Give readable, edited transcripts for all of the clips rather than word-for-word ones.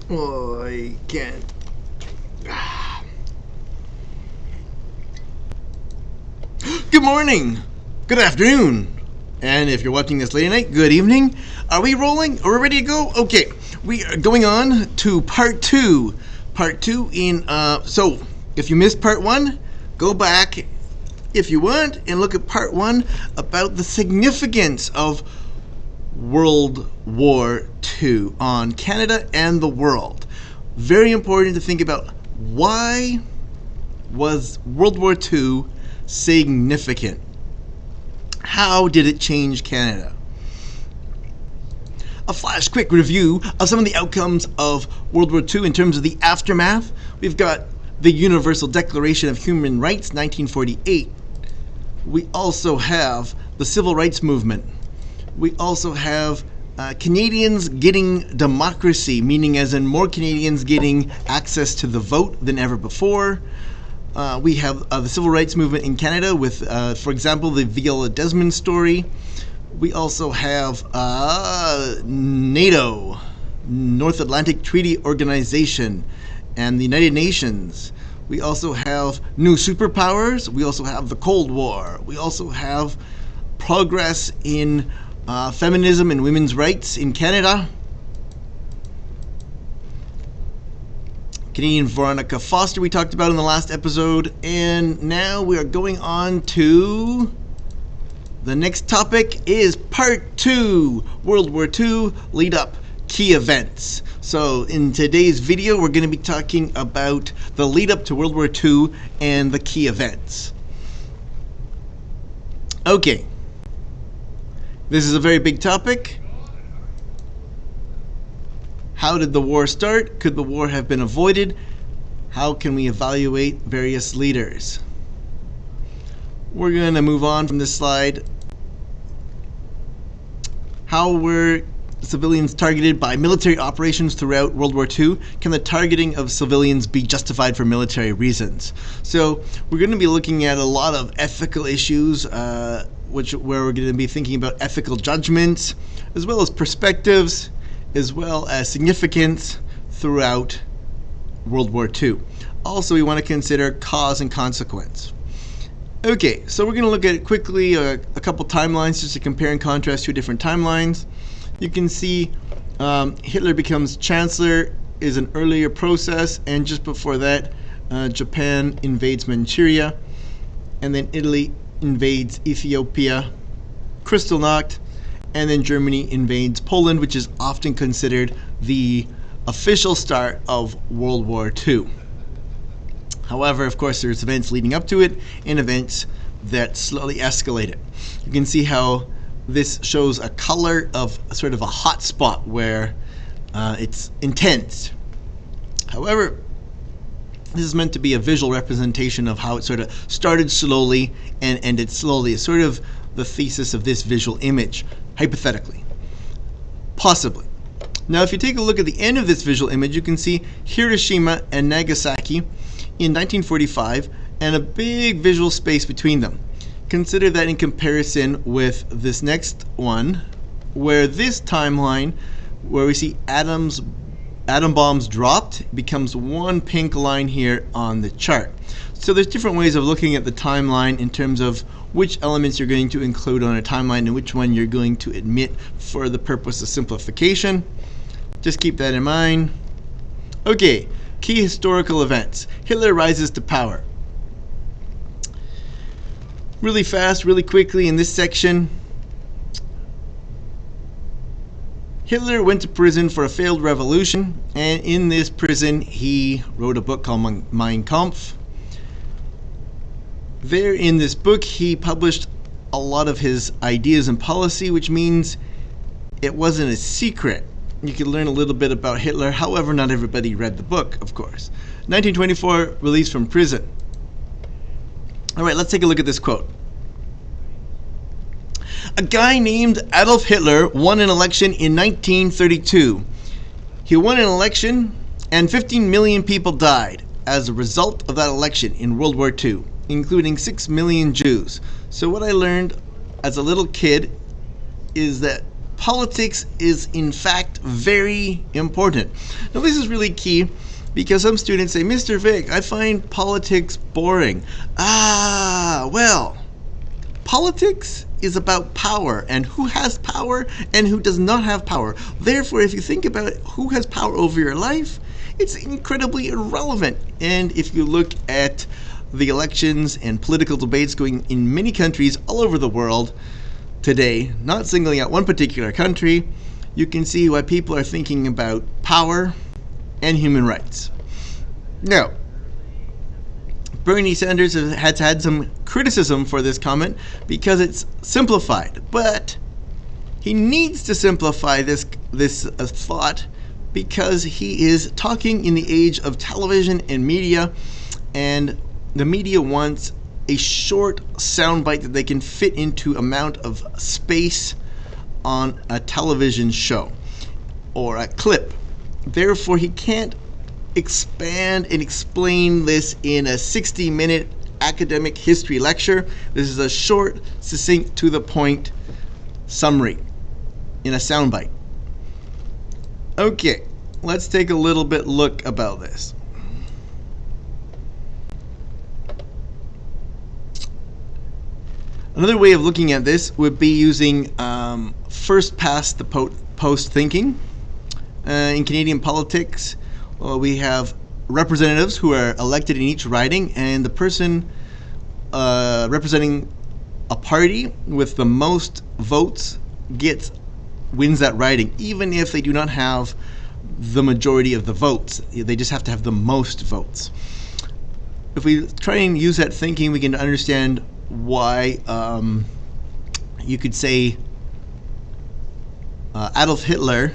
Oh, I can't. Good morning. Good afternoon. And if you're watching this late at night, good evening. Are we rolling? Are we ready to go? Okay. We are going on to part two. Part two so if you missed part one, go back if you want and look at part one about the significance of World War II on Canada and the world. Very important to think about why was World War II significant? How did it change Canada? A flash quick review of some of the outcomes of World War II in terms of the aftermath. We've got the Universal Declaration of Human Rights, 1948. We also have the Civil Rights Movement. We also have Canadians getting democracy, meaning as in more Canadians getting access to the vote than ever before. We have the Civil Rights Movement in Canada with, for example, the Viola Desmond story. We also have NATO, North Atlantic Treaty Organization, and the United Nations. We also have new superpowers. We also have the Cold War. We also have progress in feminism and women's rights in Canada. Canadian Veronica Foster we talked about in the last episode. And now we are going on to the next topic is part two, World War II lead up key events. So in today's video we're going to be talking about the lead up to World War II and the key events. Okay. This is a very big topic. How did the war start? Could the war have been avoided? How can we evaluate various leaders? We're going to move on from this slide. How were civilians targeted by military operations throughout World War II? Can the targeting of civilians be justified for military reasons? So we're going to be looking at a lot of ethical issues, where we're going to be thinking about ethical judgments, as well as perspectives, as well as significance throughout World War II. Also, we want to consider cause and consequence. Okay, so we're going to look at quickly a couple timelines just to compare and contrast two different timelines. You can see Hitler becomes Chancellor is an earlier process, and just before that, Japan invades Manchuria, and then Italy invades Ethiopia, Kristallnacht, and then Germany invades Poland, which is often considered the official start of World War II. However, of course, there's events leading up to it and events that slowly escalate it. You can see how this shows a color of sort of a hot spot where it's intense. However, this is meant to be a visual representation of how it sort of started slowly and ended slowly. It's sort of the thesis of this visual image, hypothetically. Possibly. Now, if you take a look at the end of this visual image, you can see Hiroshima and Nagasaki in 1945 and a big visual space between them. Consider that in comparison with this next one, where this timeline, where we see atom bombs dropped, becomes one pink line here on the chart. So there's different ways of looking at the timeline in terms of which elements you're going to include on a timeline and which one you're going to admit for the purpose of simplification. Just keep that in mind. Okay, key historical events. Hitler rises to power. Really fast, really quickly in this section. Hitler went to prison for a failed revolution, and in this prison he wrote a book called Mein Kampf. There in this book he published a lot of his ideas and policy, which means it wasn't a secret. You could learn a little bit about Hitler, however not everybody read the book, of course. 1924, released from prison. Alright, let's take a look at this quote. A guy named Adolf Hitler won an election in 1932. He won an election and 15 million people died as a result of that election in World War II, including 6 million Jews. So what I learned as a little kid is that politics is in fact very important. Now this is really key because some students say, Mr. Vic, I find politics boring. Well, politics is about power and who has power and who does not have power. Therefore, if you think about who has power over your life, it's incredibly irrelevant. And if you look at the elections and political debates going in many countries all over the world today, not singling out one particular country, you can see why people are thinking about power and human rights. Now, Bernie Sanders has had some criticism for this comment because it's simplified, but he needs to simplify this thought because he is talking in the age of television and media, and the media wants a short soundbite that they can fit into amount of space on a television show or a clip. Therefore, he can't expand and explain this in a 60-minute academic history lecture. This is a short, succinct, to the point summary in a soundbite. Okay, let's take a little bit look about this. Another way of looking at this would be using first past the post thinking. In Canadian politics, we have representatives who are elected in each riding, and the person representing a party with the most votes wins that riding, even if they do not have the majority of the votes. They just have to have the most votes. If we try and use that thinking, we can understand why you could say Adolf Hitler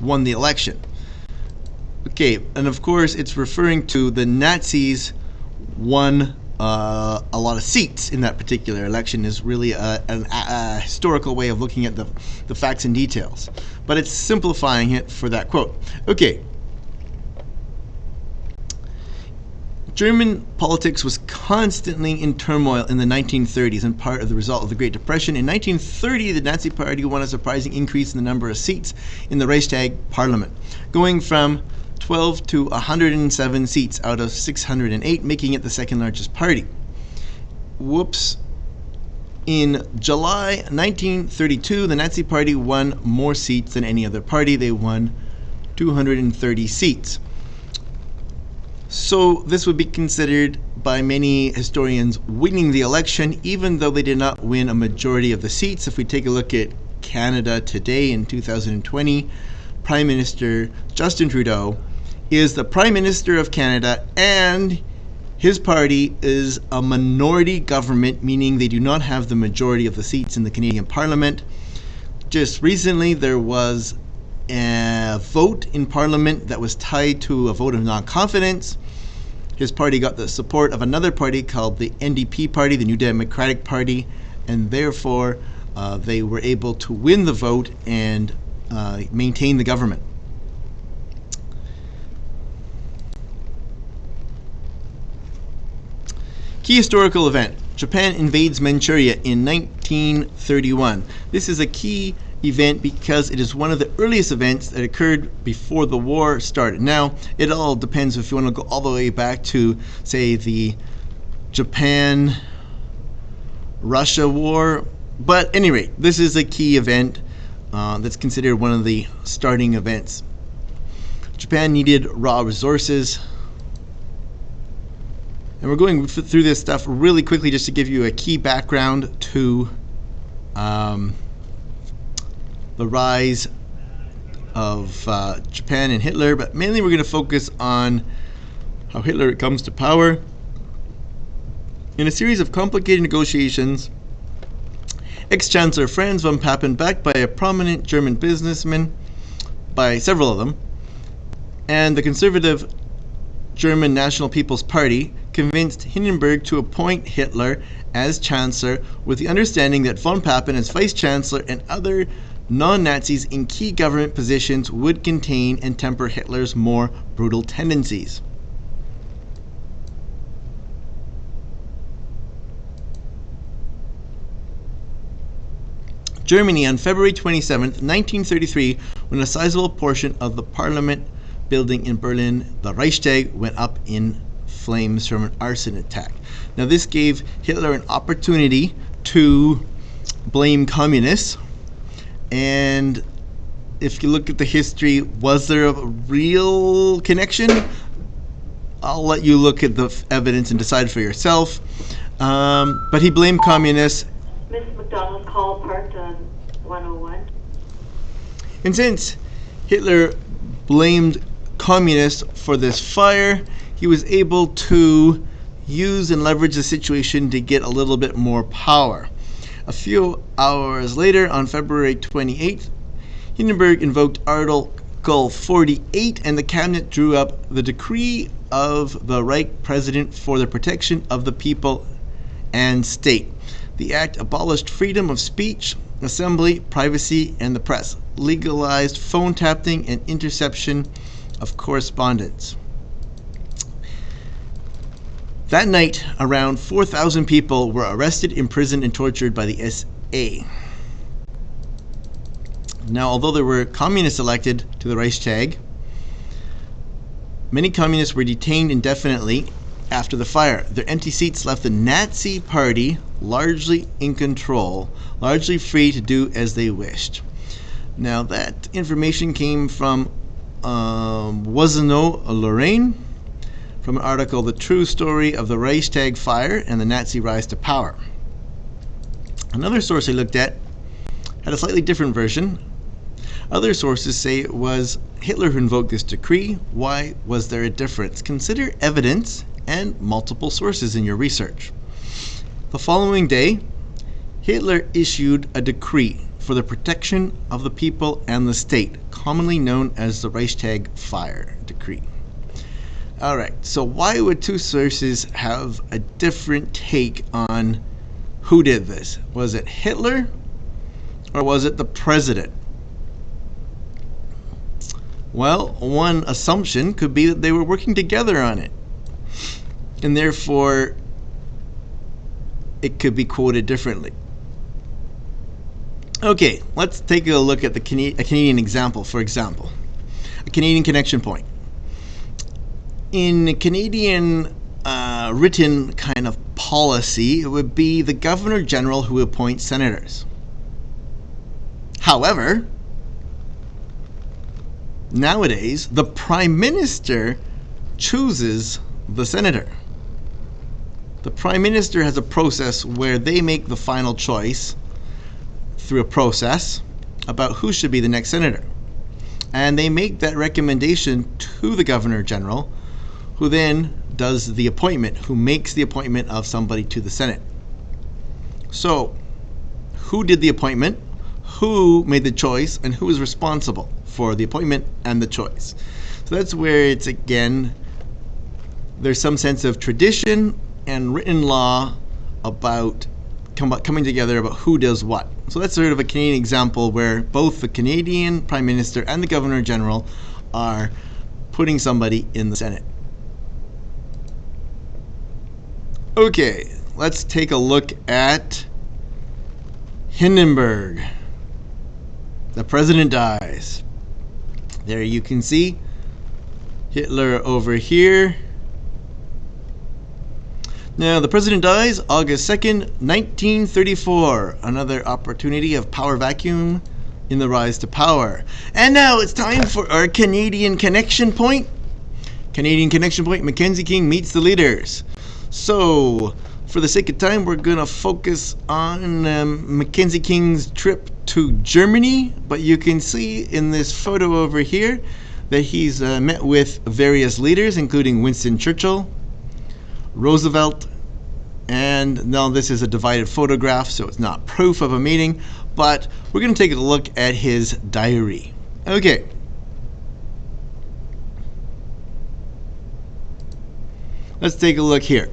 won the election. Okay, and of course it's referring to the Nazis won a lot of seats in that particular election. Is really a historical way of looking at the facts and details, but it's simplifying it for that quote. Okay. German politics was constantly in turmoil in the 1930s, and part of the result of the Great Depression. In 1930, the Nazi Party won a surprising increase in the number of seats in the Reichstag parliament, going from 12 to 107 seats out of 608, making it the second largest party. Whoops. In July 1932, the Nazi Party won more seats than any other party. They won 230 seats. So this would be considered by many historians winning the election, even though they did not win a majority of the seats. If we take a look at Canada today in 2020, Prime Minister Justin Trudeau is the Prime Minister of Canada, and his party is a minority government, meaning they do not have the majority of the seats in the Canadian Parliament. Just recently, there was a vote in Parliament that was tied to a vote of non-confidence. His party got the support of another party called the NDP Party, the New Democratic Party, and therefore they were able to win the vote and maintain the government. Key historical event: Japan invades Manchuria in 1931. This is a key event because it is one of the earliest events that occurred before the war started. Now, it all depends if you want to go all the way back to, say, the Japan-Russia war. But at any rate, this is a key event that's considered one of the starting events. Japan needed raw resources. And we're going through this stuff really quickly just to give you a key background to the rise of Japan and Hitler, but mainly we're going to focus on how Hitler comes to power. In a series of complicated negotiations, ex-Chancellor Franz von Papen, backed by a prominent German businessman, by several of them, and the conservative German National People's Party, convinced Hindenburg to appoint Hitler as Chancellor, with the understanding that von Papen as Vice Chancellor and other non-Nazis in key government positions would contain and temper Hitler's more brutal tendencies. Germany on February 27th, 1933, when a sizable portion of the Parliament building in Berlin, the Reichstag, went up in flames from an arson attack. Now, this gave Hitler an opportunity to blame communists, and if you look at the history, was there a real connection? I'll let you look at the evidence and decide for yourself. But he blamed communists. Miss McDonald's call parked on 101. And since Hitler blamed communists for this fire, he was able to use and leverage the situation to get a little bit more power. A few hours later, on February 28th, Hindenburg invoked Article 48, and the cabinet drew up the decree of the Reich President for the protection of the people and state. The act abolished freedom of speech, assembly, privacy, and the press, legalized phone tapping and interception of correspondence. That night, around 4,000 people were arrested, imprisoned, and tortured by the SA. Now, although there were communists elected to the Reichstag, many communists were detained indefinitely after the fire. Their empty seats left the Nazi Party largely in control, largely free to do as they wished. Now, that information came from Waseno, Lorraine, from an article, The True Story of the Reichstag Fire and the Nazi Rise to Power. Another source I looked at had a slightly different version. Other sources say it was Hitler who invoked this decree. Why was there a difference? Consider evidence and multiple sources in your research. The following day, Hitler issued a decree for the protection of the people and the state, commonly known as the Reichstag Fire Decree. Alright, so why would two sources have a different take on who did this? Was it Hitler or was it the president? Well, one assumption could be that they were working together on it, and therefore it could be quoted differently. Okay, let's take a look at a Canadian example, for example. A Canadian connection point. In Canadian written kind of policy, it would be the Governor General who appoints senators. However, nowadays, the Prime Minister chooses the senator. The Prime Minister has a process where they make the final choice through a process about who should be the next senator. And they make that recommendation to the Governor General, who then does the appointment, who makes the appointment of somebody to the Senate. So, who did the appointment? Who made the choice? And who is responsible for the appointment and the choice? So that's where it's, again, there's some sense of tradition and written law about coming together about who does what. So that's sort of a Canadian example where both the Canadian Prime Minister and the Governor General are putting somebody in the Senate. Okay, let's take a look at Hindenburg. The president dies. There you can see Hitler over here. Now, the president dies August 2nd, 1934. Another opportunity of power vacuum in the rise to power. And now it's time for our Canadian connection point. Canadian connection point, Mackenzie King meets the leaders. So, for the sake of time, we're going to focus on Mackenzie King's trip to Germany. But you can see in this photo over here that he's met with various leaders, including Winston Churchill, Roosevelt, and now this is a divided photograph, so it's not proof of a meeting, but we're going to take a look at his diary. Okay. Let's take a look here.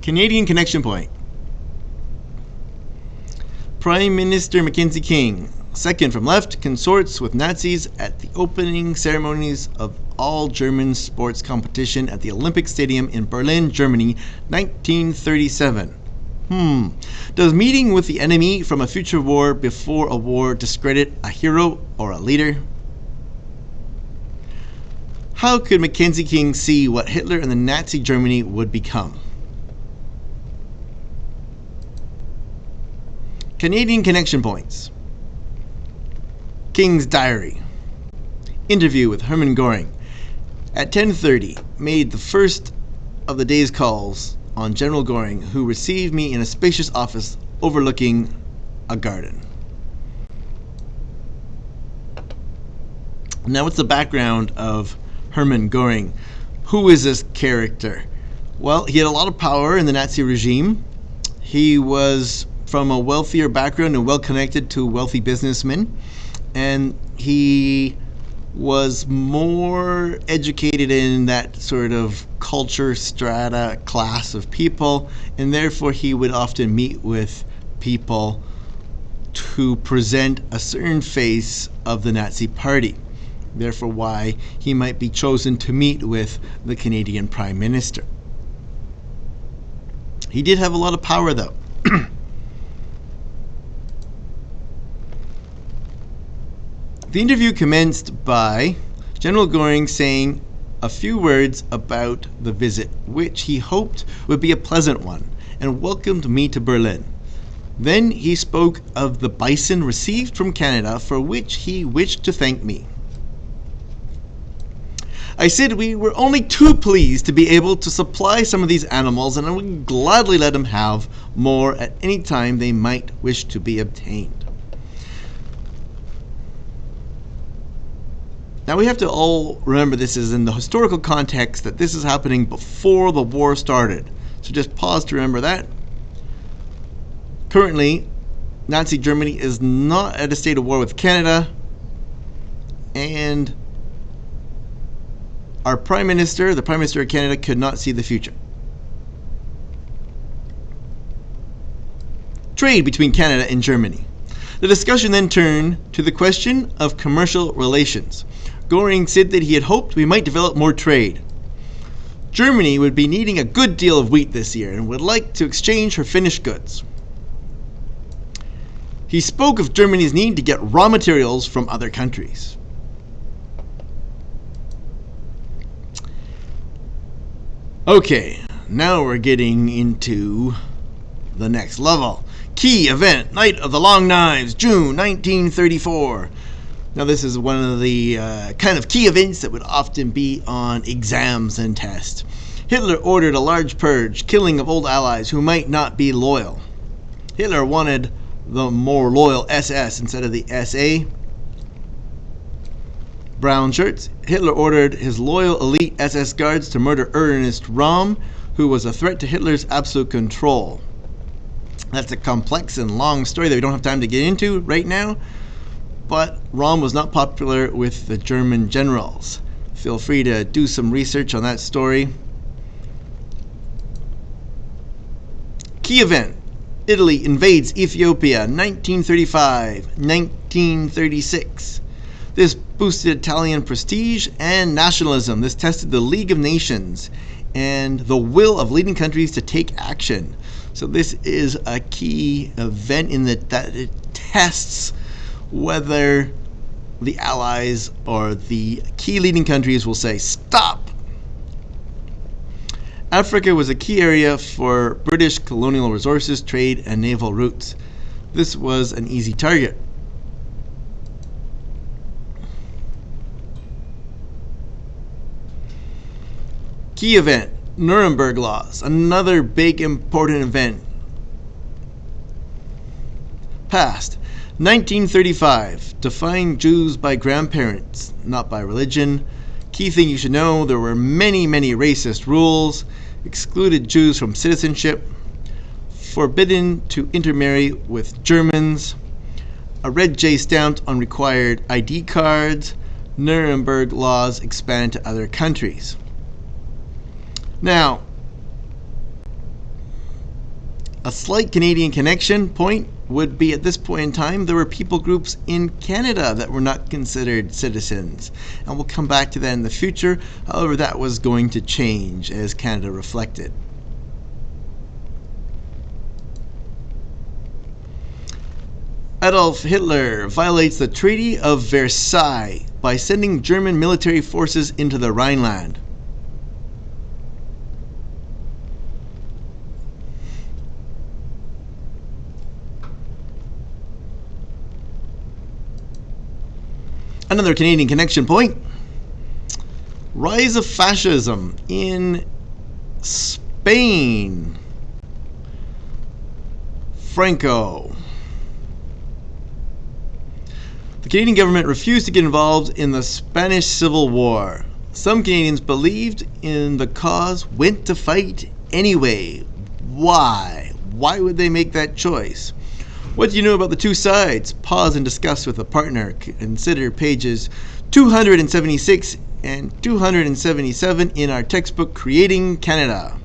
Canadian connection point. Prime Minister Mackenzie King, second from left, consorts with Nazis at the opening ceremonies of all German sports competition at the Olympic Stadium in Berlin, Germany, 1937. Does meeting with the enemy from a future war before a war discredit a hero or a leader? How could Mackenzie King see what Hitler and the Nazi Germany would become? Canadian connection points. King's diary. Interview with Hermann Göring. At 10:30, made the first of the day's calls on General Göring, who received me in a spacious office overlooking a garden. Now, what's the background of Hermann Göring? Who is this character? Well, he had a lot of power in the Nazi regime. He was from a wealthier background and well connected to wealthy businessmen, and he was more educated in that sort of culture strata class of people, and therefore he would often meet with people to present a certain face of the Nazi Party. Therefore why he might be chosen to meet with the Canadian Prime Minister. He did have a lot of power though. The interview commenced by General Göring saying a few words about the visit, which he hoped would be a pleasant one, and welcomed me to Berlin. Then he spoke of the bison received from Canada, for which he wished to thank me. I said we were only too pleased to be able to supply some of these animals, and I would gladly let them have more at any time they might wish to be obtained. Now we have to all remember this is in the historical context that this is happening before the war started. So just pause to remember that. Currently, Nazi Germany is not at a state of war with Canada, and our Prime Minister, the Prime Minister of Canada, could not see the future. Trade between Canada and Germany. The discussion then turned to the question of commercial relations. Göring said that he had hoped we might develop more trade. Germany would be needing a good deal of wheat this year and would like to exchange her finished goods. He spoke of Germany's need to get raw materials from other countries. Okay, now we're getting into the next level. Key event, Night of the Long Knives, June 1934. Now this is one of the kind of key events that would often be on exams and tests. Hitler ordered a large purge, killing of old allies who might not be loyal. Hitler wanted the more loyal SS instead of the SA. Brown shirts. Hitler ordered his loyal elite SS guards to murder Ernest Röhm, who was a threat to Hitler's absolute control. That's a complex and long story that we don't have time to get into right now. But Röhm was not popular with the German generals. Feel free to do some research on that story. Key event. Italy invades Ethiopia, 1935-1936. This boosted Italian prestige and nationalism. This tested the League of Nations and the will of leading countries to take action. So this is a key event in that it tests whether the Allies or the key leading countries will say, stop. Africa was a key area for British colonial resources, trade, and naval routes. This was an easy target. Key event, Nuremberg Laws, another big important event. Past, 1935, define Jews by grandparents, not by religion. Key thing you should know, there were many racist rules, excluded Jews from citizenship, forbidden to intermarry with Germans, a red J stamped on required ID cards, Nuremberg laws expanded to other countries. Now, a slight Canadian connection point would be at this point in time, there were people groups in Canada that were not considered citizens. And we'll come back to that in the future. However, that was going to change as Canada reflected. Adolf Hitler violates the Treaty of Versailles by sending German military forces into the Rhineland. Another Canadian connection point. Rise of fascism in Spain. Franco. The Canadian government refused to get involved in the Spanish Civil War. Some Canadians believed in the cause, went to fight anyway. Why? Why would they make that choice? What do you know about the two sides? Pause and discuss with a partner. Consider pages 276 and 277 in our textbook, Creating Canada.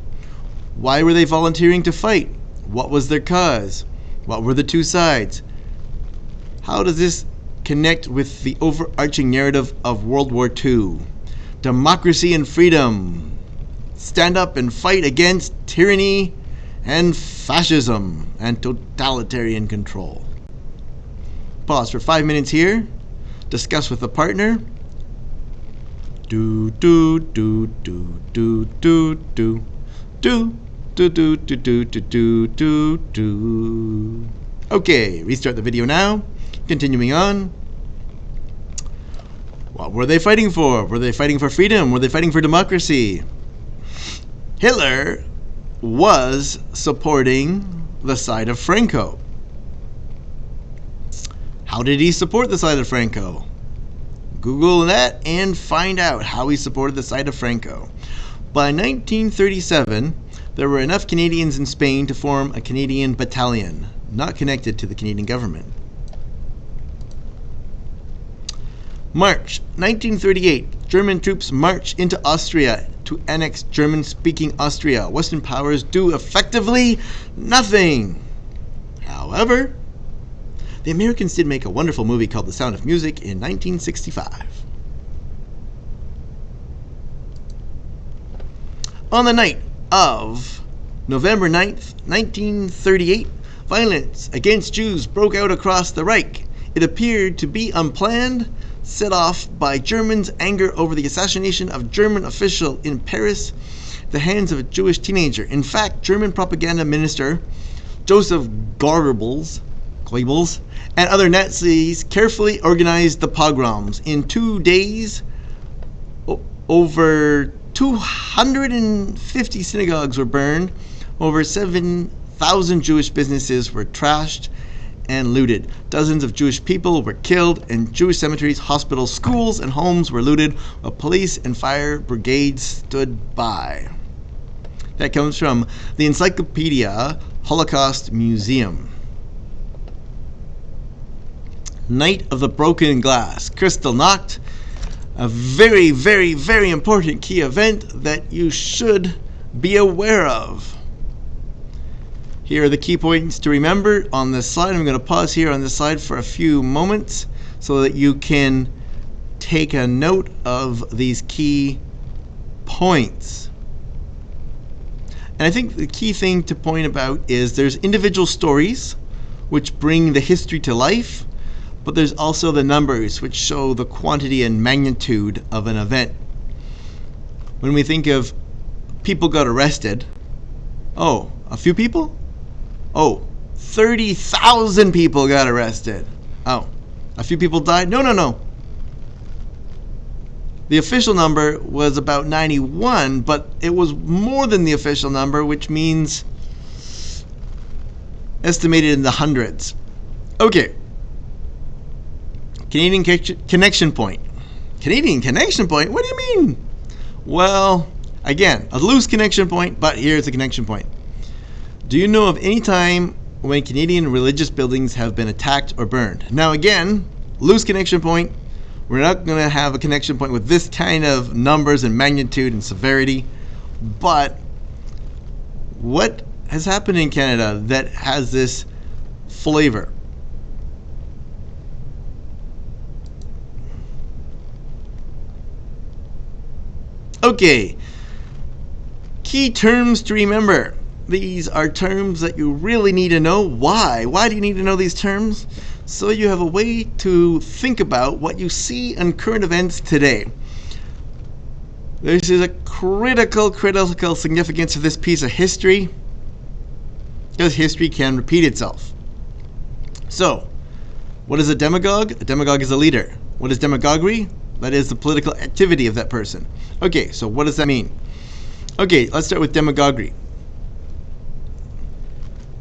Why were they volunteering to fight? What was their cause? What were the two sides? How does this connect with the overarching narrative of World War II? Democracy and freedom. Stand up and fight against tyranny and fascism and totalitarian control. Pause for 5 minutes here. Discuss with a partner. Do do do do do do do do do do do do do do do. Okay, restart the video now. Continuing on. What were they fighting for? Were they fighting for freedom? Were they fighting for democracy? Hitler was supporting the side of Franco. How did he support the side of Franco? Google that and find out how he supported the side of Franco. By 1937, there were enough Canadians in Spain to form a Canadian battalion, not connected to the Canadian government. March 1938, German troops march into Austria to annex German-speaking Austria. Western powers do effectively nothing. However, the Americans did make a wonderful movie called The Sound of Music in 1965. On the night of November 9th, 1938, violence against Jews broke out across the Reich. It appeared to be unplanned, set off by Germans' anger over the assassination of a German official in Paris at the hands of a Jewish teenager. In fact, German propaganda minister Joseph Goebbels and other Nazis carefully organized the pogroms. In 2 days, over 250 synagogues were burned, over 7,000 Jewish businesses were trashed and looted. Dozens of Jewish people were killed, and Jewish cemeteries, hospitals, schools, and homes were looted, while police and fire brigades stood by. That comes from the Encyclopedia Holocaust Museum. Night of the Broken Glass, Kristallnacht, a very, very, very important key event that you should be aware of. Here are the key points to remember on this slide. I'm going to pause here on this slide for a few moments so that you can take a note of these key points. And I think the key thing to point about is there's individual stories which bring the history to life, but there's also the numbers which show the quantity and magnitude of an event. When we think of people got arrested, oh, a few people? Oh, 30,000 people got arrested. Oh, a few people died? No. The official number was about 91, but it was more than the official number, which means estimated in the hundreds. Okay. Canadian connection point. Canadian connection point? What do you mean? Well, again, a loose connection point, but here's a connection point. Do you know of any time when Canadian religious buildings have been attacked or burned? Now again, loose connection point. We're not going to have a connection point with this kind of numbers and magnitude and severity, but what has happened in Canada that has this flavor? Okay, key terms to remember. these are terms that you really need to know. Why? Why do you need to know these terms? So you have a way to think about what you see in current events today. This is a critical significance of this piece of history, because history can repeat itself. So, what is a demagogue? A demagogue is a leader. What is demagoguery? That is the political activity of that person. Okay, so what does that mean? Okay, let's start with demagoguery.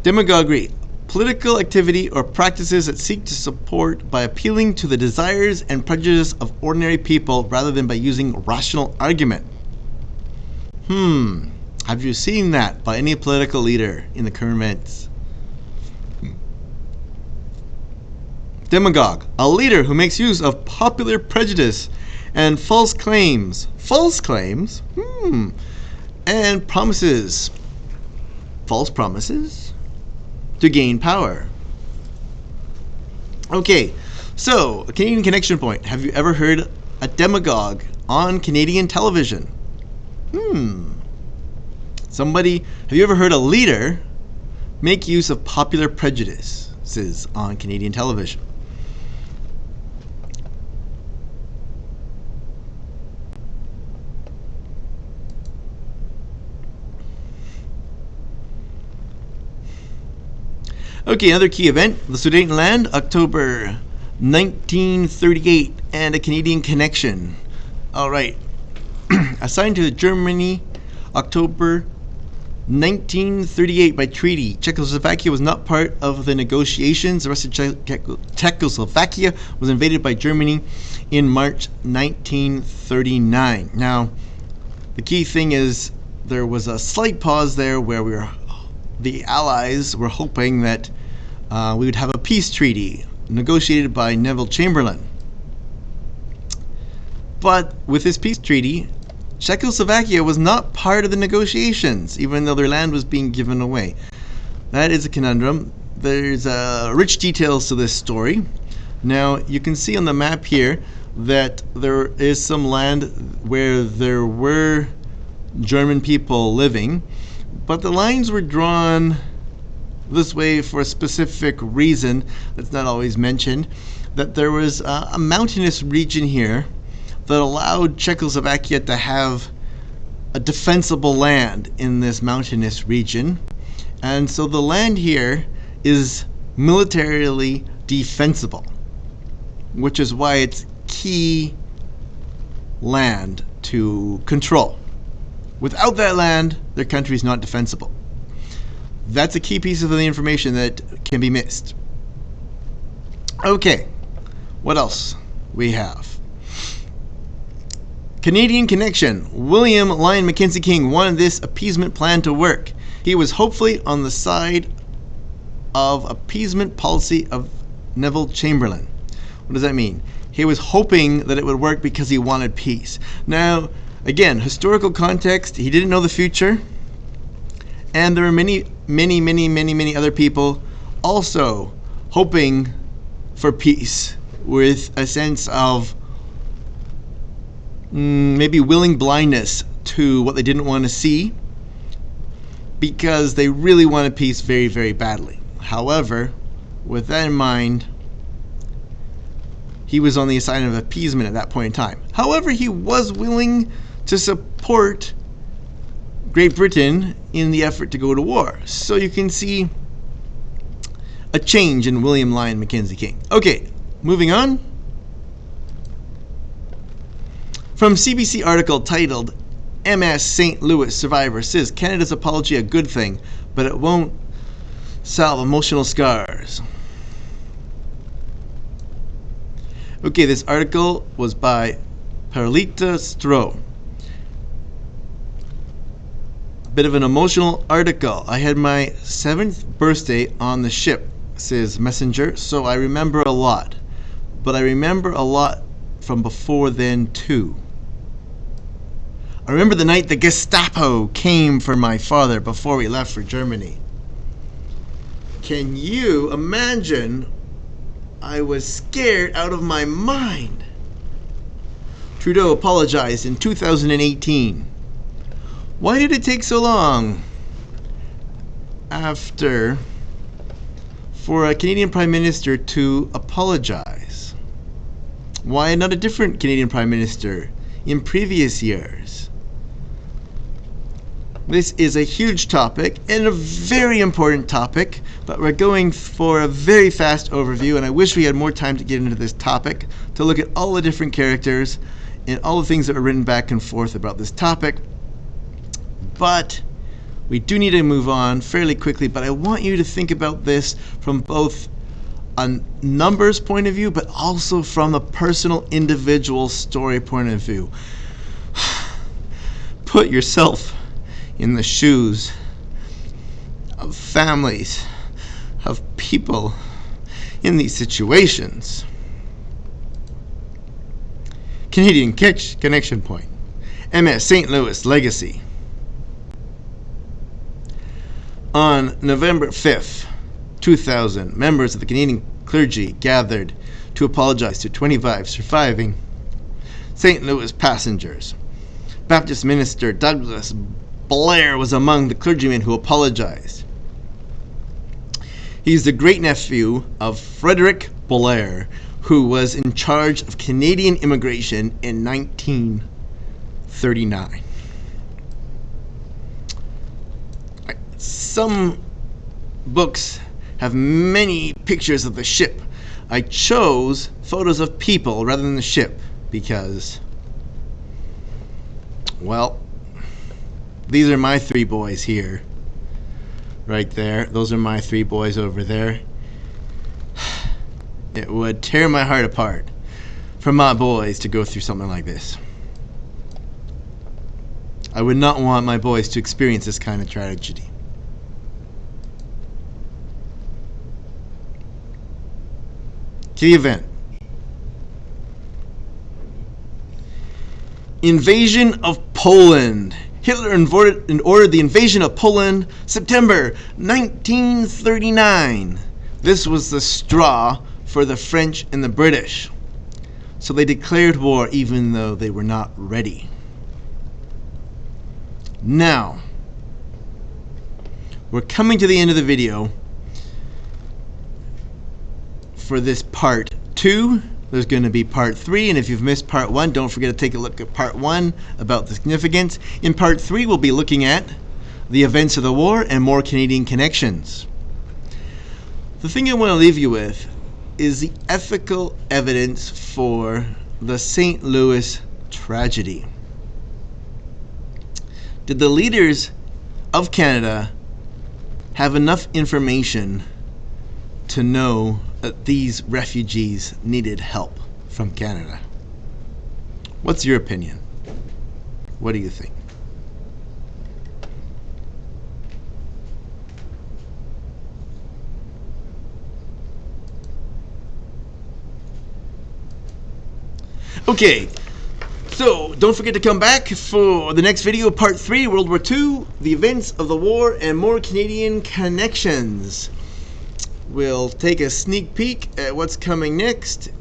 Demagoguery, political activity or practices that seek to support by appealing to the desires and prejudice of ordinary people rather than by using rational argument. Have you seen that by any political leader in the current events? Demagogue, a leader who makes use of popular prejudice and false claims. False claims? And promises. False promises to gain power. Okay, so a Canadian connection point. Have you ever heard a demagogue on Canadian television? Have you ever heard a leader make use of popular prejudices on Canadian television? Okay, another key event, the Sudetenland, October 1938, and a Canadian connection. All right. Assigned to Germany, October 1938 by treaty. Czechoslovakia was not part of the negotiations. The rest of Czechoslovakia was invaded by Germany in March 1939. Now, the key thing is there was a slight pause there where the Allies were hoping that we would have a peace treaty negotiated by Neville Chamberlain. But with this peace treaty, Czechoslovakia was not part of the negotiations, even though their land was being given away. That is a conundrum. There's rich details to this story. Now, you can see on the map here that there is some land where there were German people living, but the lines were drawn this way for a specific reason that's not always mentioned, that there was a mountainous region here that allowed Czechoslovakia to have a defensible land in this mountainous region. And so the land here is militarily defensible, which is why it's key land to control. Without that land, their country is not defensible. That's a key piece of the information that can be missed. Okay, what else we have? Canadian connection. William Lyon Mackenzie King wanted this appeasement plan to work. He was hopefully on the side of appeasement policy of Neville Chamberlain. What does that mean? He was hoping that it would work because he wanted peace. Now, again, historical context, he didn't know the future. And there were many other people also hoping for peace with a sense of maybe willing blindness to what they didn't want to see, because they really wanted peace very, very badly. However, with that in mind, he was on the side of appeasement at that point in time. However, he was willing to support Great Britain in the effort to go to war. So you can see a change in William Lyon Mackenzie King. Okay, moving on. From CBC article titled MS St. Louis Survivor says Canada's apology a good thing, but it won't salve emotional scars. Okay, this article was by Perlita Stroh. Bit of an emotional article. I had my 7th birthday on the ship, says Messenger, so I remember a lot. But I remember a lot from before then too. I remember the night the Gestapo came for my father before we left for Germany. Can you imagine? I was scared out of my mind. Trudeau apologized in 2018. Why did it take so long? after for a Canadian Prime Minister to apologize? Why not a different Canadian Prime Minister in previous years? This is a huge topic and a very important topic, but we're going for a very fast overview, and I wish we had more time to get into this topic, to look at all the different characters and all the things that were written back and forth about this topic. But we do need to move on fairly quickly, but I want you to think about this from both a numbers point of view, but also from a personal, individual story point of view. Put yourself in the shoes of families, of people in these situations. Canadian Connection Point. MS St. Louis Legacy. On November 5th, 2000, members of the Canadian clergy gathered to apologize to 25 surviving St. Louis passengers. Baptist minister Douglas Blair was among the clergymen who apologized. He's the great-nephew of Frederick Blair, who was in charge of Canadian immigration in 1939. Some books have many pictures of the ship. I chose photos of people rather than the ship because, well, these are my three boys here. Right there. Those are my three boys over there. It would tear my heart apart for my boys to go through something like this. I would not want my boys to experience this kind of tragedy. To the event. Invasion of Poland. Hitler ordered the invasion of Poland September 1939. This was the straw for the French and the British. So they declared war even though they were not ready. Now, we're coming to the end of the video for this part 2. There's going to be part 3, and if you've missed part 1, don't forget to take a look at part 1 about the significance. In part 3, we'll be looking at the events of the war and more Canadian connections. The thing I want to leave you with is the ethical evidence for the St. Louis tragedy. Did the leaders of Canada have enough information to know that these refugees needed help from Canada? What's your opinion? What do you think? Okay, so don't forget to come back for the next video, part 3, World War II, the events of the war and more Canadian connections. We'll take a sneak peek at what's coming next.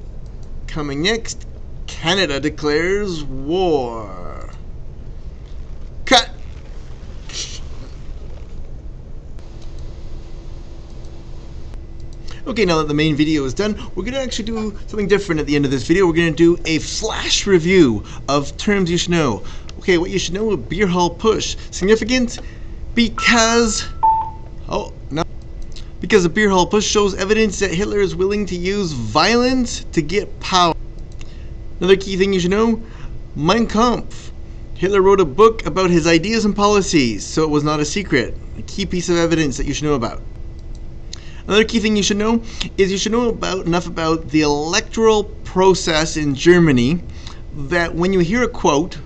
Coming next, Canada declares war. Cut! Okay, now that the main video is done, we're going to actually do something different at the end of this video. We're going to do a flash review of terms you should know. Okay, what you should know about beer hall push. Significant because... oh, no. Because the beer hall push shows evidence that Hitler is willing to use violence to get power. Another key thing you should know, Mein Kampf. Hitler wrote a book about his ideas and policies, so it was not a secret. A key piece of evidence that you should know about. Another key thing you should know is you should know enough about the electoral process in Germany that when you hear a quote,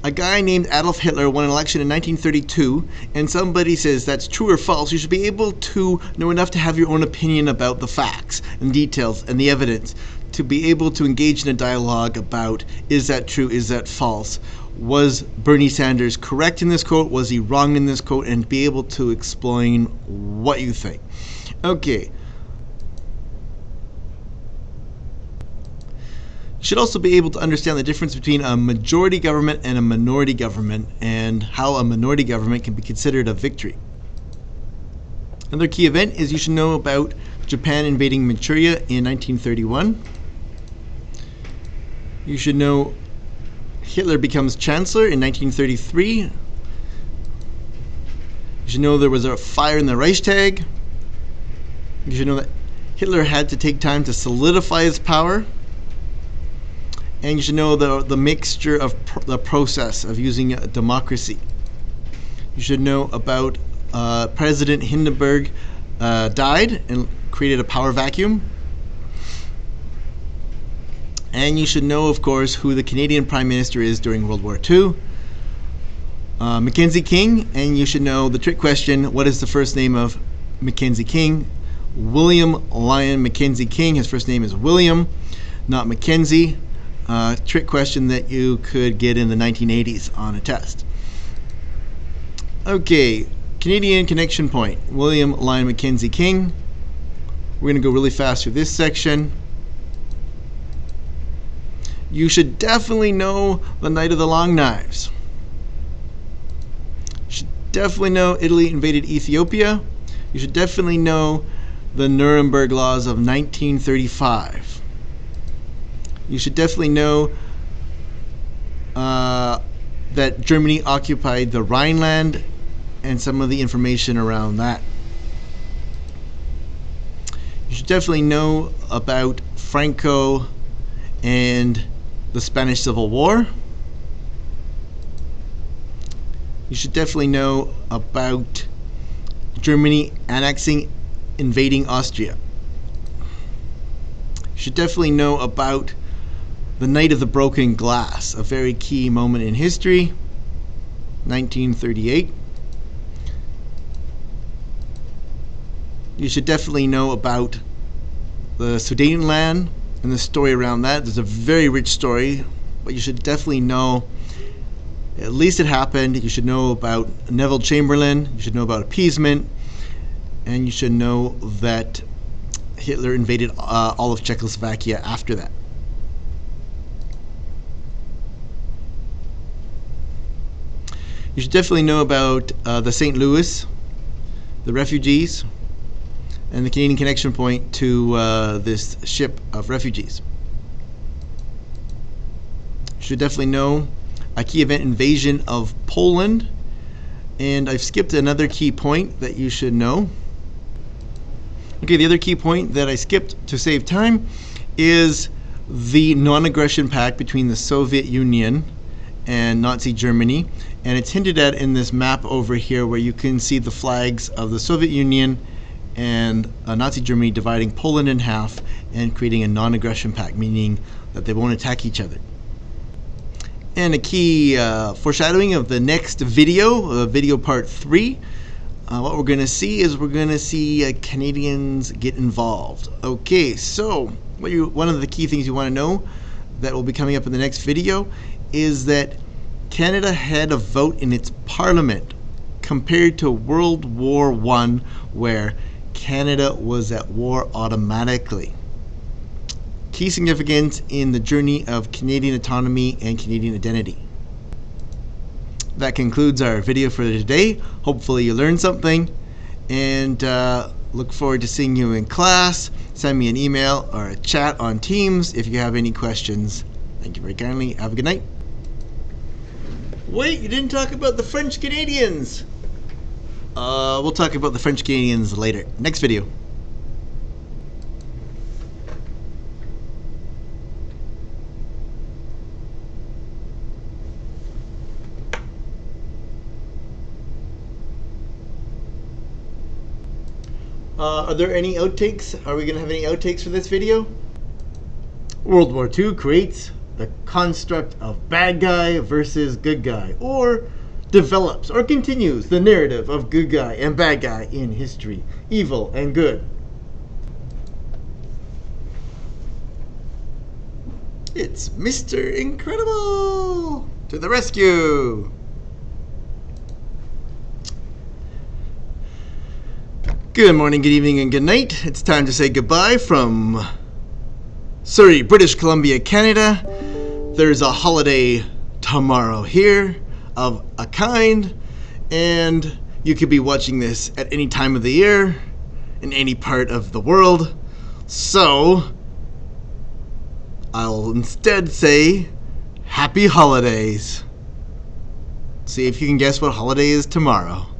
a guy named Adolf Hitler won an election in 1932, and somebody says that's true or false, you should be able to know enough to have your own opinion about the facts and details and the evidence, to be able to engage in a dialogue about, is that true, is that false? Was Bernie Sanders correct in this quote? Was he wrong in this quote? And be able to explain what you think. Okay. You should also be able to understand the difference between a majority government and a minority government, and how a minority government can be considered a victory. Another key event is you should know about Japan invading Manchuria in 1931. You should know Hitler becomes Chancellor in 1933. You should know there was a fire in the Reichstag. You should know that Hitler had to take time to solidify his power. And you should know the mixture of the process of using a democracy. You should know about President Hindenburg died and created a power vacuum. And you should know, of course, who the Canadian Prime Minister is during World War II. Mackenzie King, and you should know the trick question, what is the first name of Mackenzie King? William Lyon Mackenzie King. His first name is William, not Mackenzie. Trick question that you could get in the 1980s on a test. Okay, Canadian connection point, William Lyon Mackenzie King. We're going to go really fast through this section. You should definitely know the Night of the Long Knives. You should definitely know Italy invaded Ethiopia. You should definitely know the Nuremberg Laws of 1935. You should definitely know that Germany occupied the Rhineland and some of the information around that. You should definitely know about Franco and the Spanish Civil War. You should definitely know about Germany invading Austria. You should definitely know about the Night of the Broken Glass, a very key moment in history, 1938. You should definitely know about the Sudetenland and the story around that. There's a very rich story, but you should definitely know at least it happened. You should know about Neville Chamberlain. You should know about appeasement. And you should know that Hitler invaded all of Czechoslovakia after that. You should definitely know about the St. Louis, the refugees, and the Canadian connection point to this ship of refugees. You should definitely know a key event, invasion of Poland. And I've skipped another key point that you should know. Okay, the other key point that I skipped to save time is the non-aggression pact between the Soviet Union and Nazi Germany. And it's hinted at in this map over here where you can see the flags of the Soviet Union and Nazi Germany dividing Poland in half and creating a non-aggression pact, meaning that they won't attack each other. And a key foreshadowing of the next video, video part 3, what we're going to see is we're going to see Canadians get involved. Okay, so one of the key things you want to know that will be coming up in the next video is that Canada had a vote in its parliament compared to World War I, where Canada was at war automatically. Key significance in the journey of Canadian autonomy and Canadian identity. That concludes our video for today. Hopefully you learned something, and look forward to seeing you in class. Send me an email or a chat on Teams if you have any questions. Thank you very kindly. Have a good night. Wait, you didn't talk about the French Canadians. We'll talk about the French Canadians later. Next video. Are there any outtakes? Are we going to have any outtakes for this video? World War II creates the construct of bad guy versus good guy, or develops or continues the narrative of good guy and bad guy in history, evil and good. It's Mr. Incredible to the rescue! Good morning, good evening, and good night. It's time to say goodbye from Surrey, British Columbia, Canada. There's a holiday tomorrow here of a kind, and you could be watching this at any time of the year, in any part of the world. So, I'll instead say, Happy Holidays. See if you can guess what holiday is tomorrow.